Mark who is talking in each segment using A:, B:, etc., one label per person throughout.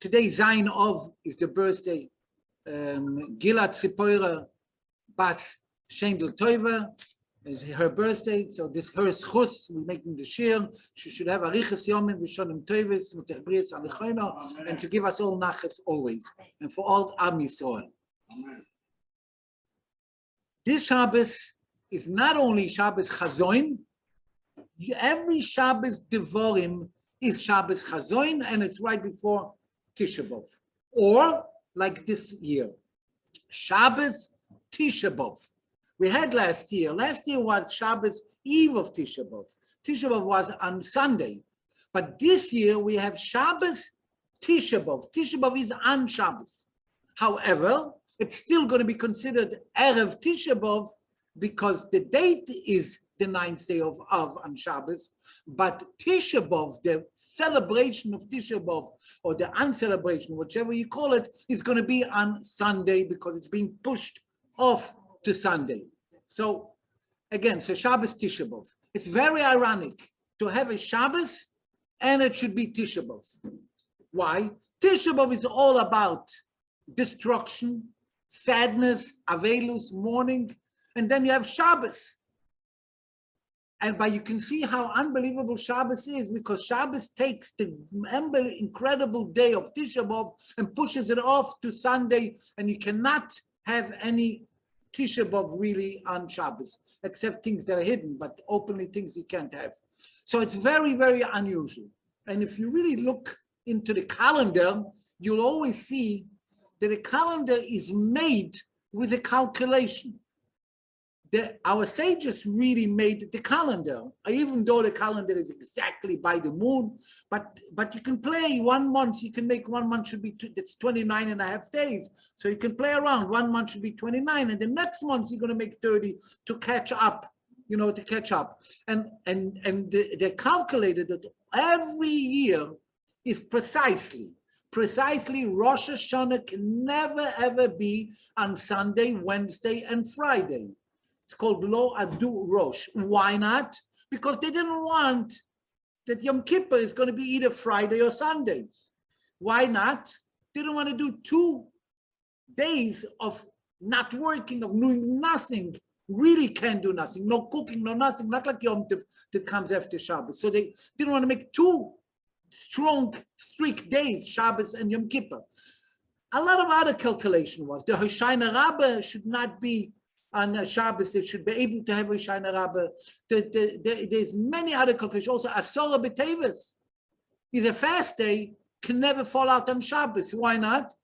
A: Today, Zayin Ov is the birthday. Gilad Tzipora Bas Shendel Toiva is her birthday. So this her schus, we're making the shir. She should have arichas yomim v'shonim toivis v'techbrias alichayna, and to give us all nachas always, and for all Am Yisrael. This Shabbos is not only Shabbos Chazon. Every Shabbos Devorim is Shabbos Chazon, and it's right before TishaBav, or like this year, Shabbos TishaBav. We had last year. Last year was Shabbos Eve of TishaBav. TishaBav was on Sunday, but this year we have Shabbos TishaBav. TishaBav is on Shabbos. However, it's still going to be considered Erev TishaBav because the date is the 9th day of Av on Shabbos, but TishaBav, the celebration of TishaBav, or the uncelebration, whichever you call it, is going to be on Sunday because it's being pushed off to Sunday. So again, so Shabbos TishaBav. It's very ironic to have a Shabbos and it should be TishaBav. Why? TishaBav is all about destruction, sadness, avelus, mourning, and then you have Shabbos. But you can see how unbelievable Shabbos is, because Shabbos takes the incredible day of TishaBav and pushes it off to Sunday, and you cannot have any TishaBav really on Shabbos, except things that are hidden, but openly things you can't have. So it's very, very unusual. And if you really look into the calendar, you'll always see that the calendar is made with a calculation. Our sages really made the calendar, even though the calendar is exactly by the moon, but you can play 1 month, you can make 1 month should be, that's 29 and a half days. So you can play around, 1 month should be 29, and the next month you're going to make 30 to catch up, to catch up. And they calculated that every year is precisely Rosh Hashanah can never ever be on Sunday, Wednesday, and Friday. It's called Lo Adu Rosh. Why not? Because they didn't want that Yom Kippur is going to be either Friday or Sunday. Why not? They didn't want to do 2 days of not working, of doing nothing. Really can't do nothing. No cooking, no nothing. Not like Yom Tov that comes after Shabbos. So they didn't want to make 2 strong, strict days, Shabbos and Yom Kippur. A lot of other calculation was the Hoshana Rabbah should not be on Shabbos. They should be able to have Hoshana Rabbah. There's many other calculations. Also, Asora B'Teves is a fast day, can never fall out on Shabbos. Why not?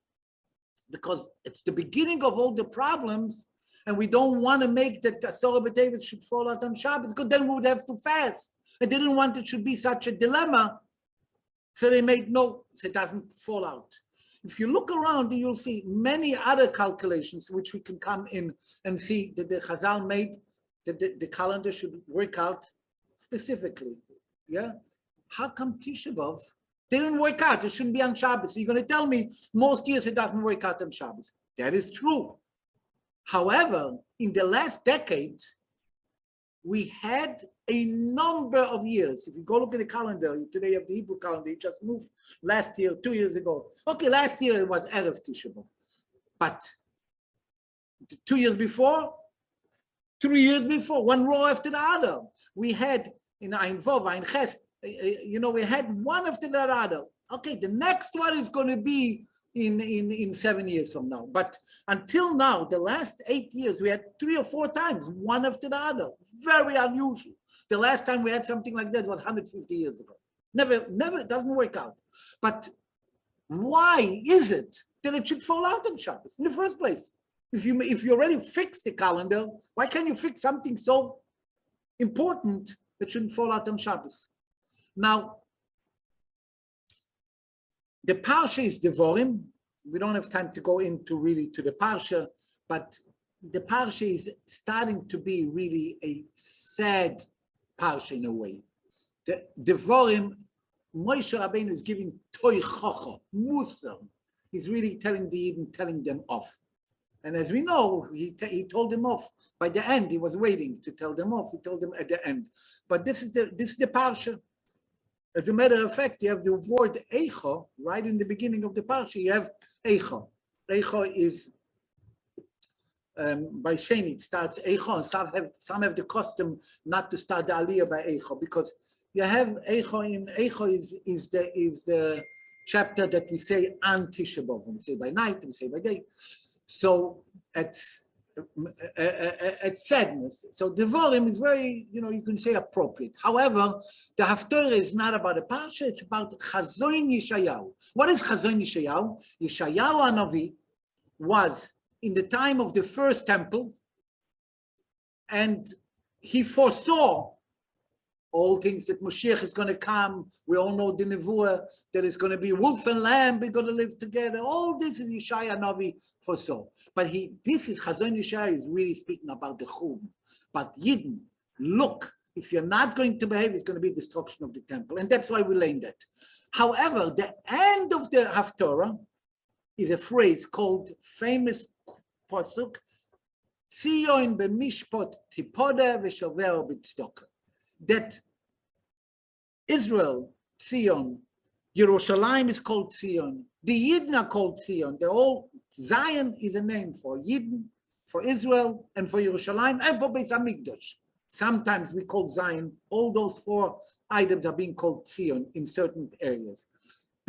A: Because it's the beginning of all the problems, and we don't want to make that Asora B'Teves should fall out on Shabbos, because then we would have to fast. And they didn't want it should be such a dilemma, so they made so it doesn't fall out. If you look around, you'll see many other calculations which we can come in and see that the Chazal made, that the calendar should work out specifically. Yeah? How come TishaBav didn't work out? It shouldn't be on Shabbos. So you're going to tell me most years it doesn't work out on Shabbos. That is true. However, in the last decade, we had a number of years. If you go look at the calendar, today you have the Hebrew calendar, it just moved last year, 2 years ago. Okay, last year it was Erev TishaBav. But 2 years before, 3 years before, one row after the other, we had in Ein Vov, Ein Ches, we had one after the other. Okay, the next one is going to be in 7 years from now. But until now, the last 8 years, we had 3 or 4 times, one after the other. Very unusual. The last time we had something like that was 150 years ago. Never, it doesn't work out. But why is it that it should fall out on Shabbos in the first place? If you already fixed the calendar, why can't you fix something so important that shouldn't fall out on Shabbos? Now, the Parsha is Devorim. We don't have time to go into really to the Parsha, but the Parsha is starting to be really a sad Parsha in a way. The Devorim, Moshe Rabbeinu is giving Toy Chocho, Musar. He's really telling the Eden, telling them off. And as we know, he told them off. By the end, he was waiting to tell them off. He told them at the end. But this is the Parsha. As a matter of fact, you have the word Eicho right in the beginning of the Parsha. You have Eicho. Eicho is by Sheni, it starts Eicho, and some have the custom not to start the Aliyah by Eicho, because you have Eicho in Eicho is the chapter that we say on TishaBav. We say by night, we say by day. So at sadness. So the volume is very, you can say appropriate. However, the Haftarah is not about a Parsha, it's about Chazon Yeshayahu. What is Chazon Yeshayahu? Yeshayahu Hanavi was in the time of the first temple, and he foresaw all things that Moshiach is going to come. We all know the Nevuah, that it's going to be wolf and lamb, we're going to live together. All this is Yeshaya Navi foresaw. But this is Chazon Yeshaya is really speaking about the Chum. But Yidden, look, if you're not going to behave, it's going to be destruction of the temple. And that's why we learned that. However, the end of the Haftarah is a phrase called famous Pasuk, Tzion b'mishpot tipoda v'shover b'tzedakah. That Israel, Zion, Yerushalayim is called Zion, the Yidden are called Zion. They're all, Zion is a name for Yidden, for Israel, and for Yerushalayim, and for Beis HaMikdash. Sometimes we call Zion, all those four items are being called Zion in certain areas.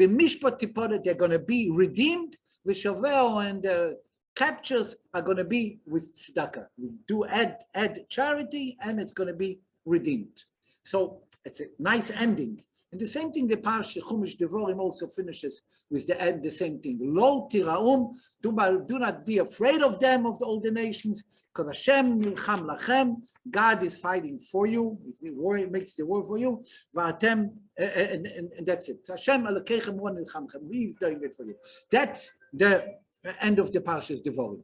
A: B'mishpat tipoda, they're going to be redeemed, v'shover, and the captures are going to be with tzedakah. We do add charity, and it's going to be redeemed. So it's a nice ending. And the same thing, the Parsha Chumash Devorim also finishes with the end, the same thing. Lo tiraum, do not be afraid of them, of all the nations, because Hashem nilcham lachem, God is fighting for you, he makes the war for you, v'atem, and that's it. Hashem alekechem wa nilchamchem, he is doing it for you. That's the end of the Parshas Devorim.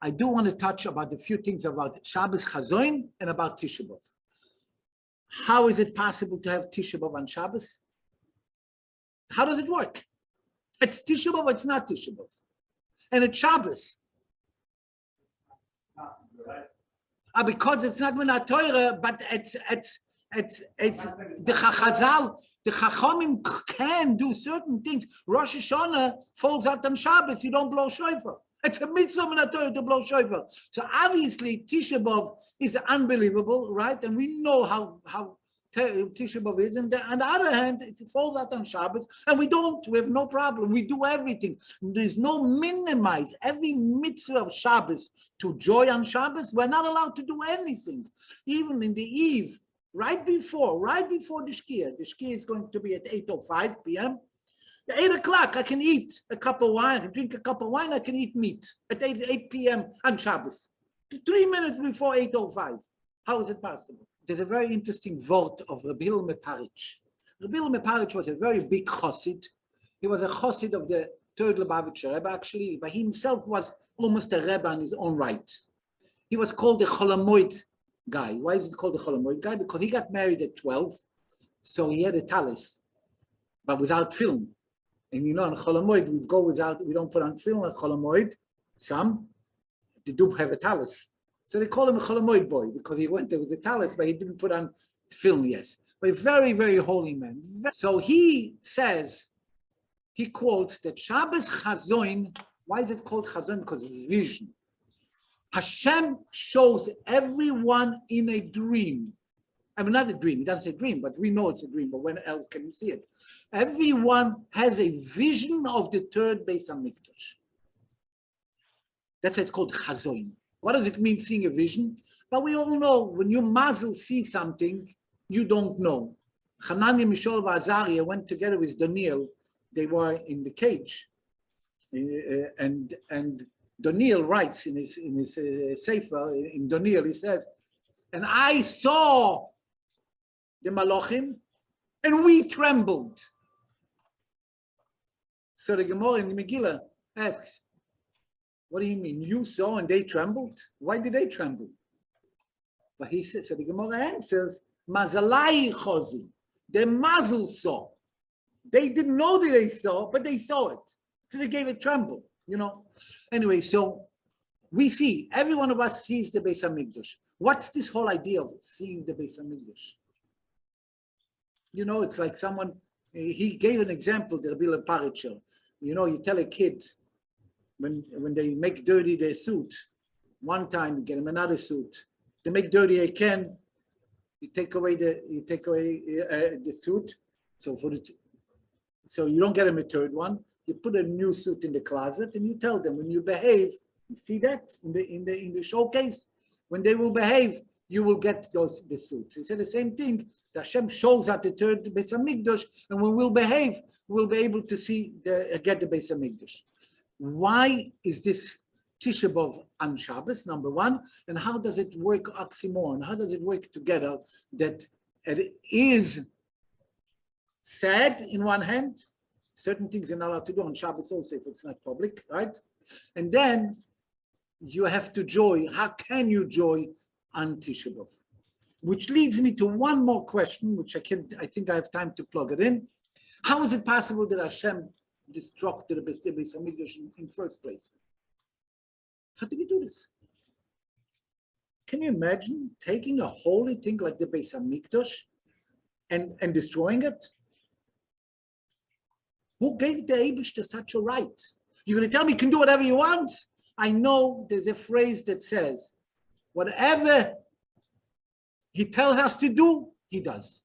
A: I do want to touch about a few things about Shabbos Chazon and about TishaBav. How is it possible to have TishaBav on Shabbos? How does it work? It's TishaBav, it's not TishaBav. And it's Shabbos. Because it's not Minat Torah, but it's the Chazal, the Chachamim can do certain things. Rosh Hashanah falls out on Shabbos, you don't blow shofar. It's a mitzvah Minat Torah to blow shofar. So obviously TishaBav is unbelievable, right? And we know how TishaBav is. And on the other hand, it falls out on Shabbos, and we have no problem. We do everything. There's no minimize every mitzvah of Shabbos to joy on Shabbos. We're not allowed to do anything. Even in the eve, right before the Shkia. The Shkia is going to be at 8:05 p.m. At 8 o'clock, I can eat a cup of wine, I can drink a cup of wine, I can eat meat at 8 p.m. on Shabbos. 3 minutes before 8:05. How is it possible? There's a very interesting vote of Rabbi Holzman. Rabbi Holzman was a very big chassid. He was a chassid of the third Lubavitcher Rebbe, actually, but he himself was almost a Rebbe in his own right. He was called the Cholamoid guy. Why is it called the Cholamoid guy? Because he got married at 12, so he had a talis, but without film. And on Cholamoid, we don't put on film on Cholamoid. Some, they do have a talis. So they call him a Cholamoid boy, because he went there with a talis, but he didn't put on film yet. But a very, very holy man. So he says, he quotes that Shabbos Chazon, why is it called Chazon? Because vision. Hashem shows everyone in a dream. I mean, not a dream, it doesn't say dream, but we know it's a dream, but when else can you see it? Everyone has a vision of the third Beis HaMikdash. That's why it's called Chazon. What does it mean, seeing a vision? But we all know, when you mazel see something, you don't know. Hanani, Mishol, and Azariah went together with Daniel. They were in the cage. And Daniel writes in his Sefer, in Daniel, he says, and I saw the Malachim, and we trembled. So the Gemara in the Megillah asks, what do you mean? You saw and they trembled? Why did they tremble? But he says, so the Gemara answers, Mazalai Chozi. The mazel saw. They didn't know that they saw, but they saw it. So they gave it tremble, Anyway, so we see, every one of us sees the Beis HaMikdash. What's this whole idea of seeing the Beis HaMikdash? You know, it's like someone, he gave an example, the Rabbi Paritcher. You know, you tell a kid, when they make dirty their suit, one time you get them another suit. They make dirty a can, you take away the suit. So you don't get them a third one. You put a new suit in the closet, and you tell them when you behave. You see that in the showcase, when they will behave, you will get the suit. He said the same thing. The Hashem shows at the third Beis Hamikdash, and when we'll behave, we'll be able to get the Beis Hamikdash. Why is this TishaBav on Shabbos? Number one, and how does it work oxymoron? How does it work together? That it is sad in one hand, certain things you're not allowed to do on Shabbos also if it's not public, right? And then you have to joy. How can you joy on TishaBav? Which leads me to one more question, which I think I have time to plug it in. How is it possible that Hashem destructed the Beis Hamikdash in first place? How did he do this? Can you imagine taking a holy thing like the Beis Hamikdash and destroying it? Who gave the Eibushter such a right? You're going to tell me you can do whatever you want? I know there's a phrase that says, whatever he tells us to do, he does.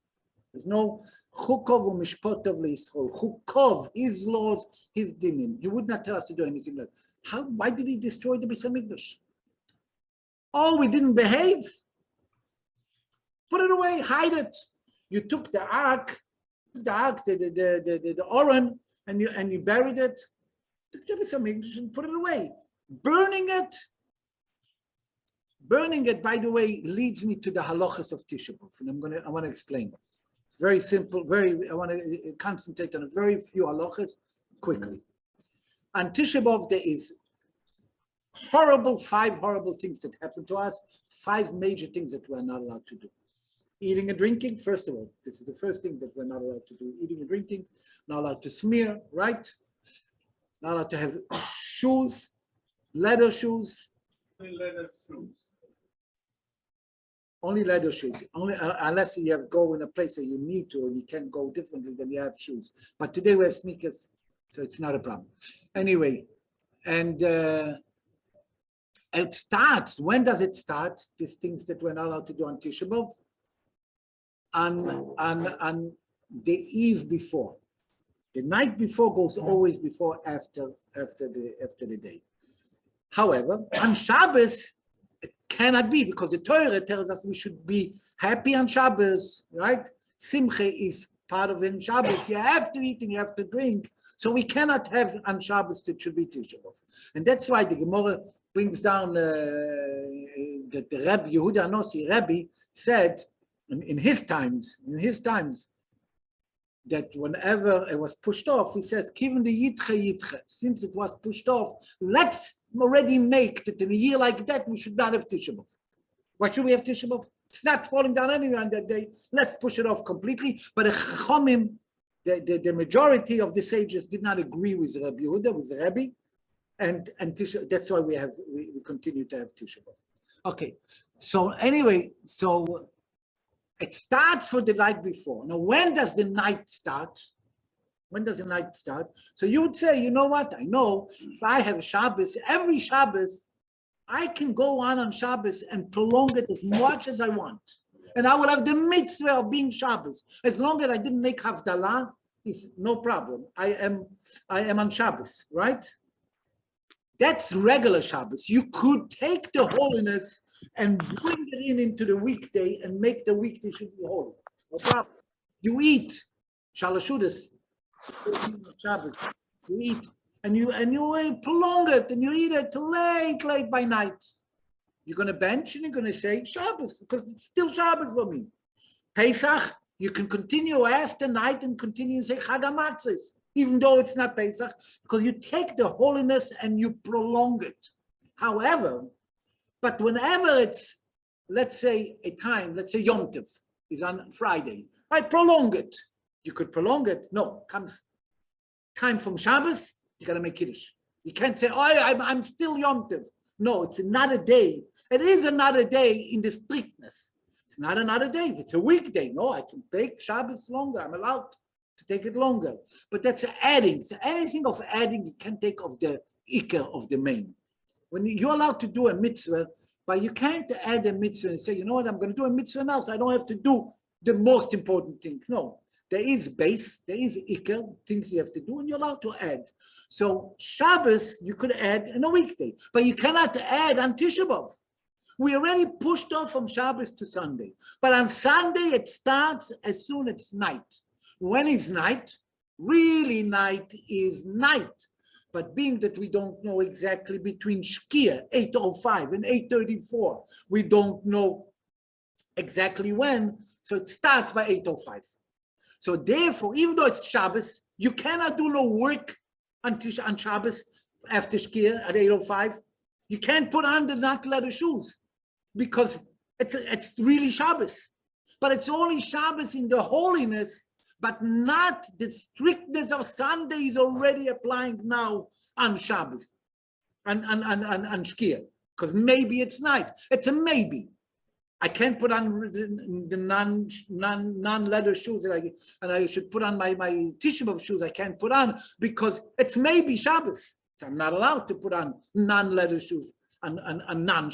A: There's no chukov or mishpotov leIsrael. Chukov, his laws, his dinim. He would not tell us to do anything like that. Why did he destroy the Beis Hamikdash? Oh, we didn't behave? Put it away, hide it. You took the ark, the Oren, and you buried it. Took the Beis Hamikdash and put it away. Burning it, by the way, leads me to the halachas of TishaBav, and I want to explain. It's very simple. I want to concentrate on a very few halachas quickly. On TishaBav, there is 5 horrible things that happen to us, 5 major things that we're not allowed to do. Eating and drinking, first of all, this is the first thing that we're not allowed to do. Eating and drinking, not allowed to smear, right? Not allowed to have shoes, leather shoes. Only leather shoes. Only unless you have go in a place where you need to, or you can go differently than you have shoes. But today we have sneakers, so it's not a problem. Anyway, and it starts. When does it start? These things that we're not allowed to do on TishaBav. On the eve before. The night before goes always before after the day. However, on Shabbos, it cannot be because the Torah tells us we should be happy on Shabbos, right? Simcha is part of in Shabbos. You have to eat and you have to drink. So we cannot have on Shabbos that should be TishaBav. And that's why the Gemara brings down that the Rabbi Yehuda Anossi, Rabbi, said in his times, that whenever it was pushed off, he says, given the yitche, since it was pushed off, let's already make that in a year like that, we should not have TishaBav. Why should we have TishaBav? It's not falling down anywhere on that day. Let's push it off completely. But the Chachamim, the majority of the sages did not agree with Rabbi Yehuda, with the Rabbi, and Tisha, that's why we continue to have TishaBav. Okay, so anyway, it starts for the night before. Now, when does the night start? So you would say, you know what? I know if I have Shabbos, every Shabbos, I can go on Shabbos and prolong it as much as I want. And I will have the mitzvah of being Shabbos. As long as I didn't make Havdalah, it's no problem. I am on Shabbos, right? That's regular Shabbos. You could take the holiness and bring it into the weekday and make the weekday should be holy. No problem. You eat shalashudas, Shabbos. You eat and you prolong it and you eat it till late by night. You're going to bench and you're going to say Shabbos because it's still Shabbos for me. Pesach, you can continue after night and continue to say Chag HaMatzos, even though it's not Pesach, because you take the holiness and you prolong it. However, but whenever it's, let's say a time, let's say Yom Tov is on Friday, I prolong it. You could prolong it. No, comes time from Shabbos, you got to make Kiddush. You can't say, oh, I'm still Yom Tov. No, it's another day. It is another day in the strictness. It's not another day. If it's a weekday, no, I can take Shabbos longer. I'm allowed to take it longer. But that's adding. So anything of adding, you can take of the ikar of the main. When you're allowed to do a mitzvah, but you can't add a mitzvah and say, you know what, I'm going to do a mitzvah now, so I don't have to do the most important thing. No, there is base, there is ikar, things you have to do, and you're allowed to add. So Shabbos, you could add in a weekday, but you cannot add on TishaBav. We already pushed off from Shabbos to Sunday. But on Sunday, it starts as soon as it's night. When is night? Really night is night. But being that we don't know exactly between Shkia, 8:05 and 8:34, we don't know exactly when, so it starts by 8:05. So therefore, even though it's Shabbos, you cannot do no work on Shabbos after Shkia at 8:05. You can't put on the not leather shoes because it's really Shabbos. But it's only Shabbos in the holiness, but not the strictness of Sunday is already applying now on Shabbos, on Shkia, because maybe it's night. It's a maybe. I can't put on the non-leather shoes and I should put on my TishaBav shoes. I can't put on because it's maybe Shabbos. So I'm not allowed to put on non-leather shoes on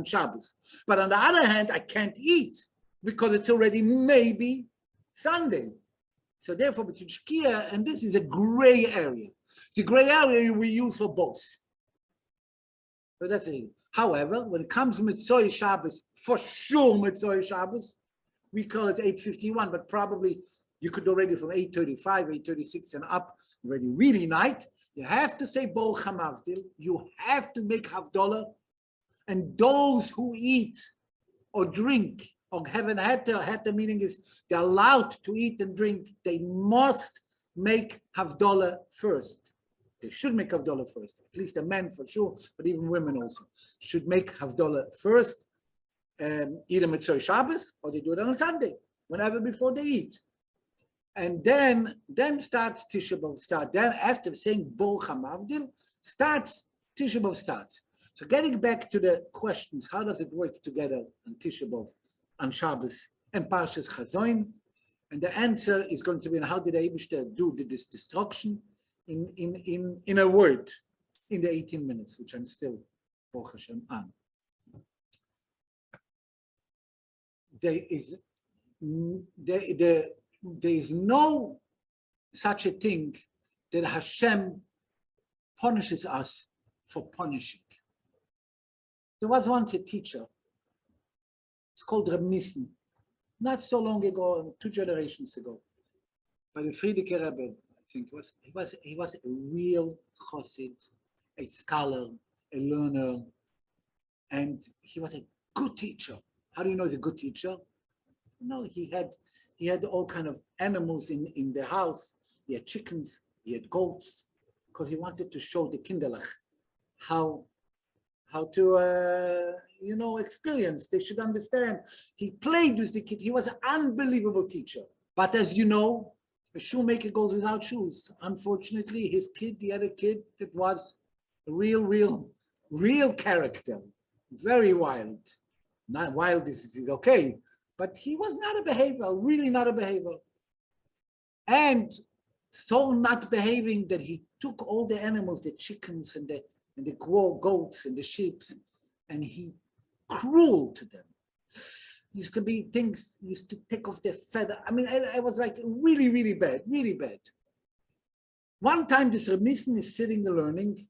A: Shabbos. But on the other hand, I can't eat because it's already maybe Sunday. So therefore, between Shkia and this is a gray area. The gray area we use for both. So that's it. However, when it comes to Mitzvah Shabbos, for sure Mitzvah Shabbos, we call it 8:51, but probably you could already from 8:35, 8:36 and up, already really night. You have to say Bol Chamavdil. You have to make Havdalah. And those who eat or drink or have an heter meaning is they're allowed to eat and drink, they must make Havdalah first. They should make Havdalah first, at least the men for sure, but even women also should make Havdalah first, either Mitzvah Shabbos or they do it on Sunday, whenever before they eat. And then starts TishaBav start. Then after saying Bol Chamavdil, TishaBav starts. So getting back to the questions, how does it work together on TishaBav, on Shabbos, and Parshas Chazon? And the answer is going to be, how did Eibishter do this destruction? In a word, in the 18 minutes, which I'm still, Baruch Hashem, on. There is no such a thing that Hashem punishes us for punishing. There was once a teacher, it's called Reb Nissen, not so long ago, 2 generations ago, by the Frierdiker Rebbe. I think he was a real chassid, a scholar, a learner, and he was a good teacher. How do you know he's a good teacher? No, he had all kind of animals in the house. He had chickens, he had goats, because he wanted to show the kinderlach how to experience. They should understand. He played with the kid. He was an unbelievable teacher. But as you know, a shoemaker goes without shoes. Unfortunately, he had a kid that was a real character, very wild. Not wild is okay, but he was not a behavior, really not a behavior. And so not behaving that he took all the animals, the chickens and the goats and the sheep, and he cruel to them. Used to be things, used to take off their feather. I mean, I was like really bad, really bad. One time this Reb Nissen is sitting and learning,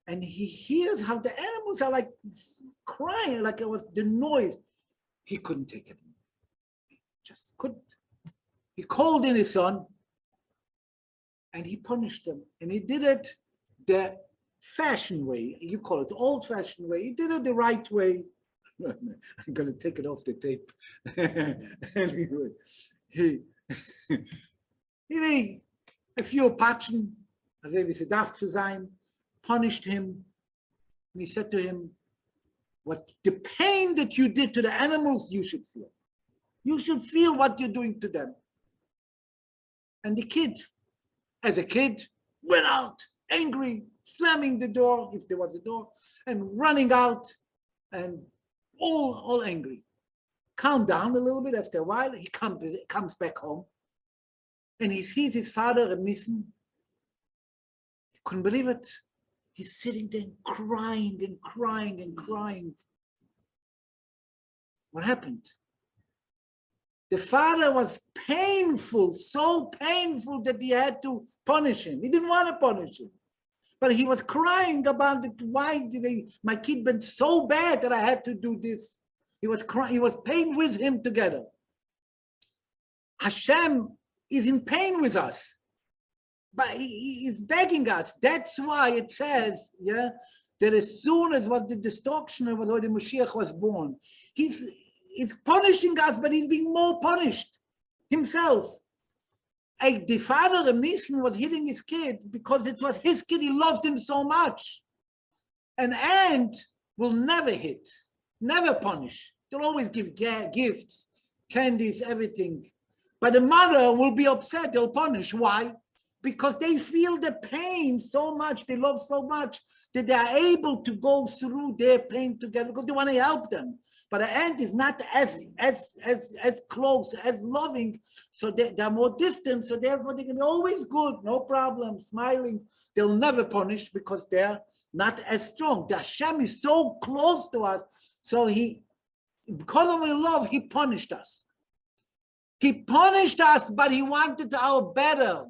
A: and he hears how the animals are like crying, like it was the noise. He couldn't take it. He just couldn't. He called in his son, and he punished them. And he did it the fashion way. You call it the old-fashioned way. He did it the right way. I'm going to take it off the tape. Anyway, he a few patchen, as if it's darf zu sein, punished him. And he said to him, "What the pain that you did to the animals, you should feel. You should feel what you're doing to them." And the kid, as a kid, went out angry, slamming the door, if there was a door, and running out, and all angry. calmed down a little bit. After a while, he comes back home, and he sees his father and Nissen. He couldn't believe it. He's sitting there crying and crying and crying. What happened? The father was painful, so painful that he had to punish him. He didn't want to punish him. But he was crying about it. Why did my kid been so bad that I had to do this? He was crying. He was pain with him together. Hashem is in pain with us, but he is begging us. That's why it says, that as soon as was the destruction of the Mashiach was born, he's punishing us, but he's being more punished himself. The father of Nissen was hitting his kid because it was his kid. He loved him so much. An aunt will never hit, never punish. They'll always give gifts, candies, everything. But the mother will be upset. They'll punish. Why? Because they feel the pain so much. They love so much that they are able to go through their pain together because they want to help them. But the aunt is not as close, as loving. So they're more distant. So therefore they can be always good, no problem, smiling. They'll never punish because they're not as strong. The Hashem is so close to us. So because of our love, he punished us. He punished us, but he wanted our better.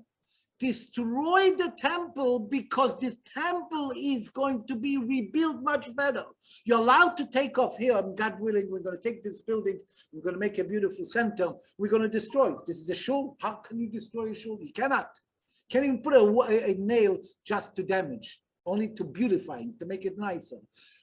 A: Destroy the temple because this temple is going to be rebuilt much better. You're allowed to take off here, God willing, we're going to take this building, we're going to make a beautiful center, we're going to destroy it. This is a shul. How can you destroy a shul? You cannot. Can't even put a nail just to damage, only to beautify it, to make it nicer.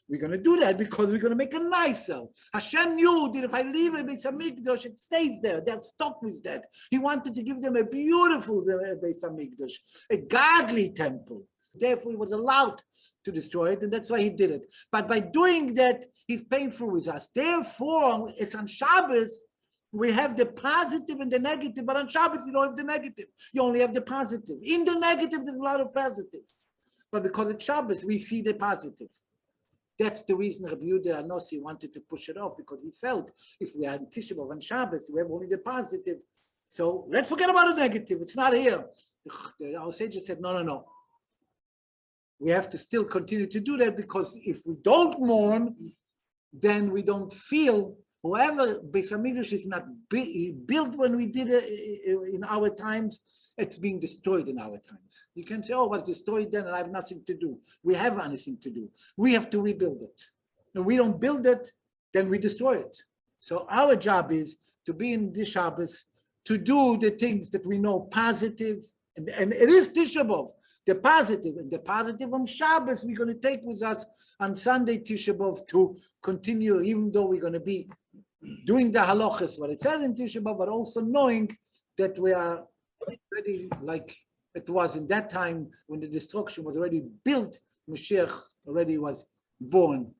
A: We're going to do that because we're going to make it nicer. Hashem knew that if I leave a Beis Hamikdash, it stays there. They're stuck with that. He wanted to give them a beautiful Beis Hamikdash, a godly temple. Therefore, he was allowed to destroy it, and that's why he did it. But by doing that, he's painful with us. Therefore, it's on Shabbos, we have the positive and the negative, but on Shabbos, you don't have the negative. You only have the positive. In the negative, there's a lot of positives. But because it's Shabbos, we see the positive. That's the reason Rabbi Yehuda Anossi wanted to push it off, because he felt if we had TishaBav and Shabbos, we have only the positive. So let's forget about the negative. It's not here. Our sages said, no. We have to still continue to do that, because if we don't mourn, then we don't feel. However, Beis Hamikdash is not built when we did it in our times. It's being destroyed in our times. You can say, oh, it was destroyed then and I have nothing to do. We have anything to do. We have to rebuild it. And we don't build it, then we destroy it. So our job is to be in this Shabbos, to do the things that we know positive, and it is TishaBav, the positive, and the positive on Shabbos we're going to take with us on Sunday TishaBav to continue, even though we're going to be doing the halachas, what it says in TishaBav, but also knowing that we are ready, like it was in that time when the destruction was already built, Mashiach already was born.